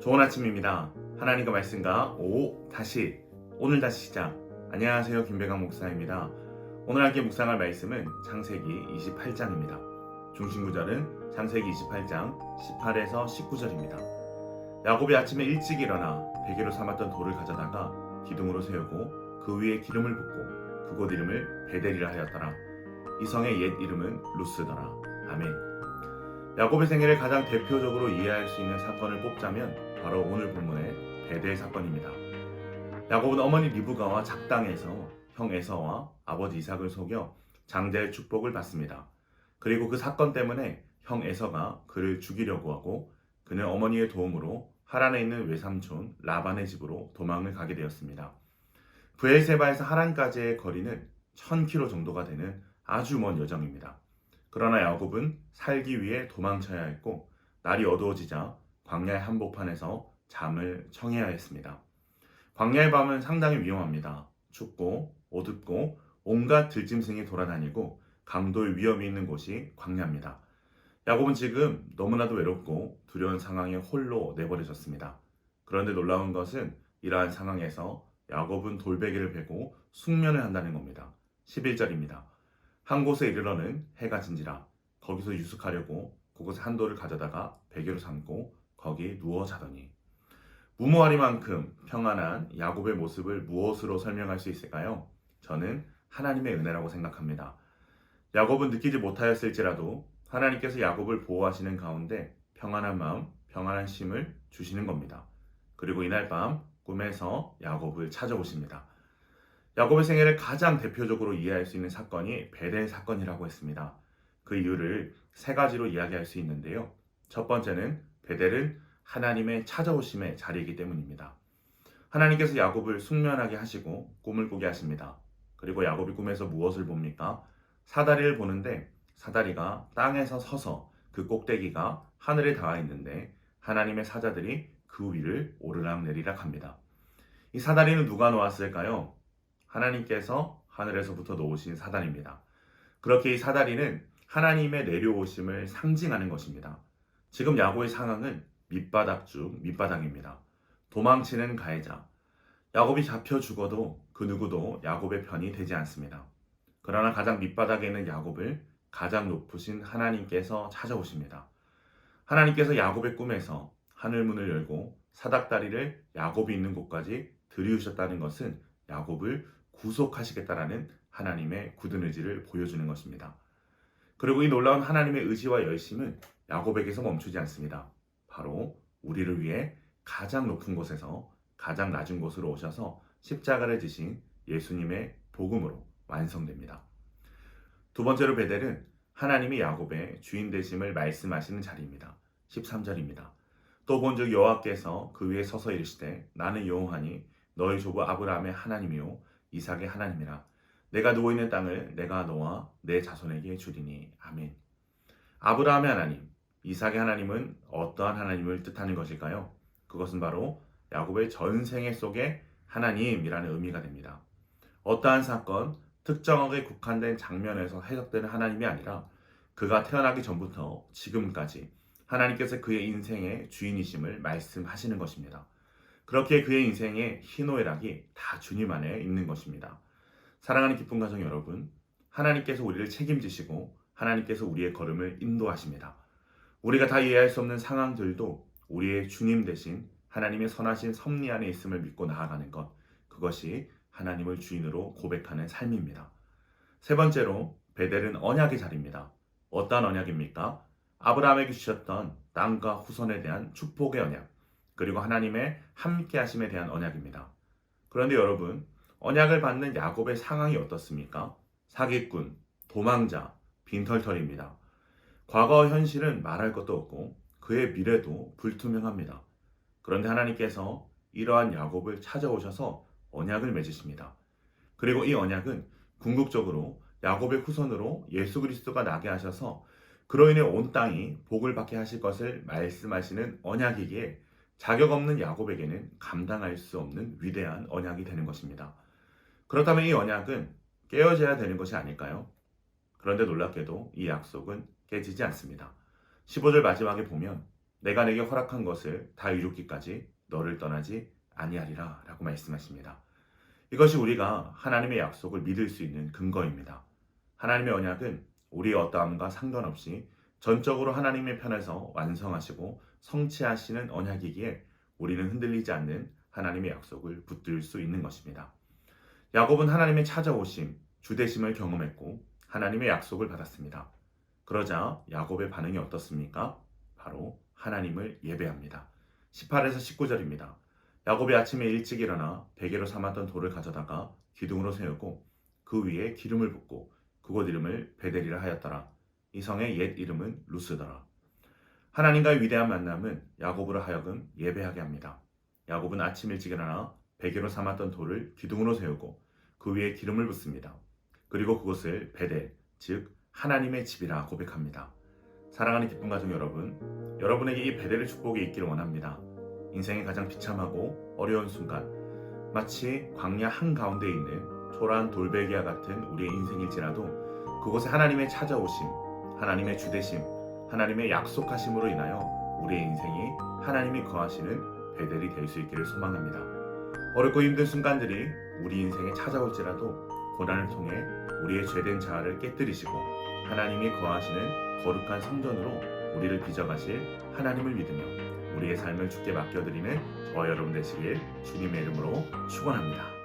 좋은 아침입니다. 하나님과 말씀과 오늘 다시 시작. 안녕하세요. 김배강 목사입니다. 오늘 함께 묵상할 말씀은 창세기 28장입니다. 중심 구절은 창세기 28장 18에서 19절입니다. 야곱이 아침에 일찍 일어나 베개로 삼았던 돌을 가져다가 기둥으로 세우고 그 위에 기름을 붓고 그곳 이름을 베델이라 하였더라. 이 성의 옛 이름은 루스더라. 아멘. 야곱의 생애를 가장 대표적으로 이해할 수 있는 사건을 뽑자면 바로 오늘 본문의 베델 사건입니다. 야곱은 어머니 리브가와 작당에서 형 에서와 아버지 이삭을 속여 장자의 축복을 받습니다. 그리고 그 사건 때문에 형 에서가 그를 죽이려고 하고 그는 어머니의 도움으로 하란에 있는 외삼촌 라반의 집으로 도망을 가게 되었습니다. 브엘세바에서 하란까지의 거리는 1000km 정도가 되는 아주 먼 여정입니다. 그러나 야곱은 살기 위해 도망쳐야 했고 날이 어두워지자 광야의 한복판에서 잠을 청해야 했습니다. 광야의 밤은 상당히 위험합니다. 춥고 어둡고 온갖 들짐승이 돌아다니고 강도의 위험이 있는 곳이 광야입니다. 야곱은 지금 너무나도 외롭고 두려운 상황에 홀로 내버려졌습니다. 그런데 놀라운 것은 이러한 상황에서 야곱은 돌베개를 베고 숙면을 한다는 겁니다. 11절입니다. 한 곳에 이르러는 해가 진지라 거기서 유숙하려고 그곳에 한 돌을 가져다가 베개로 삼고 거기 누워 자더니. 무모하리만큼 평안한 야곱의 모습을 무엇으로 설명할 수 있을까요? 저는 하나님의 은혜라고 생각합니다. 야곱은 느끼지 못하였을지라도 하나님께서 야곱을 보호하시는 가운데 평안한 마음, 평안한 심을 주시는 겁니다. 그리고 이날 밤 꿈에서 야곱을 찾아오십니다. 야곱의 생애를 가장 대표적으로 이해할 수 있는 사건이 베델 사건이라고 했습니다. 그 이유를 세 가지로 이야기할 수 있는데요. 첫 번째는 베델은 하나님의 찾아오심의 자리이기 때문입니다. 하나님께서 야곱을 숙면하게 하시고 꿈을 꾸게 하십니다. 그리고 야곱이 꿈에서 무엇을 봅니까? 사다리를 보는데 사다리가 땅에서 서서 그 꼭대기가 하늘에 닿아 있는데 하나님의 사자들이 그 위를 오르락내리락 합니다. 이 사다리는 누가 놓았을까요? 하나님께서 하늘에서부터 놓으신 사다리입니다. 그렇게 이 사다리는 하나님의 내려오심을 상징하는 것입니다. 지금 야곱의 상황은 밑바닥 중 밑바닥입니다. 도망치는 가해자. 야곱이 잡혀 죽어도 그 누구도 야곱의 편이 되지 않습니다. 그러나 가장 밑바닥에 있는 야곱을 가장 높으신 하나님께서 찾아오십니다. 하나님께서 야곱의 꿈에서 하늘문을 열고 사닥다리를 야곱이 있는 곳까지 들이우셨다는 것은 야곱을 구속하시겠다라는 하나님의 굳은 의지를 보여주는 것입니다. 그리고 이 놀라운 하나님의 의지와 열심은 야곱에게서 멈추지 않습니다. 바로 우리를 위해 가장 높은 곳에서 가장 낮은 곳으로 오셔서 십자가를 지신 예수님의 복음으로 완성됩니다. 두 번째로 베델은 하나님이 야곱의 주인 되심을 말씀하시는 자리입니다. 13절입니다. 또 본즉 여호와께서 그 위에 서서 이르시되 나는 여호와니 너희 조부 아브라함의 하나님이요 이삭의 하나님이라. 내가 누워있는 땅을 내가 너와 내 자손에게 주리니. 아멘. 아브라함의 하나님, 이삭의 하나님은 어떠한 하나님을 뜻하는 것일까요? 그것은 바로 야곱의 전생애 속의 하나님이라는 의미가 됩니다. 어떠한 사건, 특정하게 국한된 장면에서 해석되는 하나님이 아니라 그가 태어나기 전부터 지금까지 하나님께서 그의 인생의 주인이심을 말씀하시는 것입니다. 그렇게 그의 인생의 희노애락이 다 주님 안에 있는 것입니다. 사랑하는 기쁜 가정 여러분, 하나님께서 우리를 책임지시고 하나님께서 우리의 걸음을 인도하십니다. 우리가 다 이해할 수 없는 상황들도 우리의 주님 대신 하나님의 선하신 섭리 안에 있음을 믿고 나아가는 것, 그것이 하나님을 주인으로 고백하는 삶입니다. 세 번째로 베델은 언약의 자리입니다. 어떠한 언약입니까? 아브라함에게 주셨던 땅과 후손에 대한 축복의 언약, 그리고 하나님의 함께 하심에 대한 언약입니다. 그런데 여러분, 언약을 받는 야곱의 상황이 어떻습니까? 사기꾼, 도망자, 빈털털입니다. 과거와 현실은 말할 것도 없고 그의 미래도 불투명합니다. 그런데 하나님께서 이러한 야곱을 찾아오셔서 언약을 맺으십니다. 그리고 이 언약은 궁극적으로 야곱의 후손으로 예수 그리스도가 나게 하셔서 그로 인해 온 땅이 복을 받게 하실 것을 말씀하시는 언약이기에 자격 없는 야곱에게는 감당할 수 없는 위대한 언약이 되는 것입니다. 그렇다면 이 언약은 깨어져야 되는 것이 아닐까요? 그런데 놀랍게도 이 약속은 깨지지 않습니다. 15절 마지막에 보면 내가 내게 허락한 것을 다 이루기까지 너를 떠나지 아니하리라 라고 말씀하십니다. 이것이 우리가 하나님의 약속을 믿을 수 있는 근거입니다. 하나님의 언약은 우리의 어떠함과 상관없이 전적으로 하나님의 편에서 완성하시고 성취하시는 언약이기에 우리는 흔들리지 않는 하나님의 약속을 붙들 수 있는 것입니다. 야곱은 하나님의 찾아오심, 주되심을 경험했고 하나님의 약속을 받았습니다. 그러자 야곱의 반응이 어떻습니까? 바로 하나님을 예배합니다. 18에서 19절입니다. 야곱이 아침에 일찍 일어나 베개로 삼았던 돌을 가져다가 기둥으로 세우고 그 위에 기름을 붓고 그곳 이름을 베델이라 하였더라. 이 성의 옛 이름은 루스더라. 하나님과의 위대한 만남은 야곱으로 하여금 예배하게 합니다. 야곱은 아침 일찍 일어나 베개로 삼았던 돌을 기둥으로 세우고 그 위에 기름을 붓습니다. 그리고 그곳을 베델, 즉 하나님의 집이라 고백합니다. 사랑하는 기쁨 가족 여러분, 여러분에게 이 베델의 축복이 있기를 원합니다. 인생의 가장 비참하고 어려운 순간, 마치 광야 한가운데 있는 초라한 돌베개와 같은 우리의 인생일지라도 그곳에 하나님의 찾아오심, 하나님의 주되심, 하나님의 약속하심으로 인하여 우리의 인생이 하나님이 거하시는 베델이 될 수 있기를 소망합니다. 어렵고 힘든 순간들이 우리 인생에 찾아올지라도 고난을 통해 우리의 죄된 자아를 깨뜨리시고 하나님이 거하시는 거룩한 성전으로 우리를 빚어가실 하나님을 믿으며 우리의 삶을 주께 맡겨드리는 저와 여러분 되시길 주님의 이름으로 축원합니다.